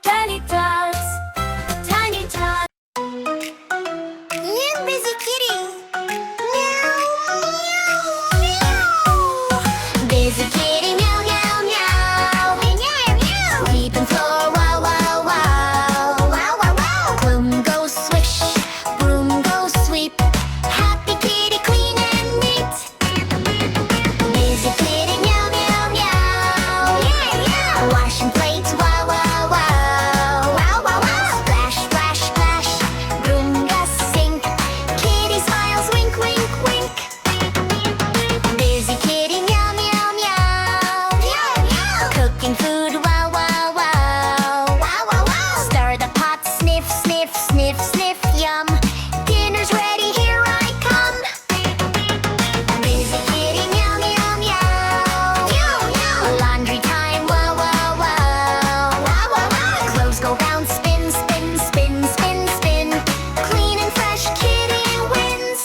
Tiny tots, tiny tots. You busy kitty. Meow, meow, meow. Busy kitty, meow, meow, meow. Meow, meow. Sweeping floor, wow, wow, wow. Wow, wow, wow. Broom goes swish, broom goes sweep. Happy kitty, clean and neat. Busy kitty, meow, meow, meow. Meow, meow. Washing plates, wow, wow, wow. Wow, wow, wow. Splash, splash, splash. Broom gust sink. Kitty smiles, wink, wink, wink. Busy kitty, meow, meow, meow. Meow, meow. Cooking food, wow, wow, wow. Wow, wow, wow. Stir the pot, sniff, sniff, sniff, sniff, yum. Dinner's ready, here I come. Busy kitty, meow, meow, meow. Meow, meow. Laundry time, wow, wow, wow. Wow, wow, wow. Clothes go round, spin, spin, spin, spin, spin. Clean and fresh, kitty wins.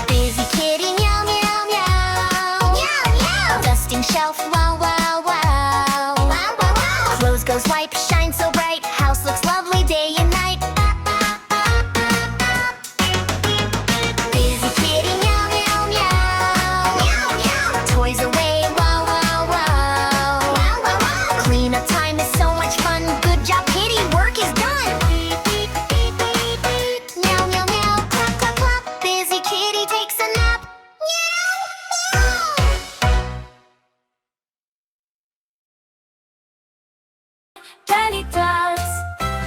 Busy kitty, meow, meow, meow. Meow, meow. Dusting shelf, wow.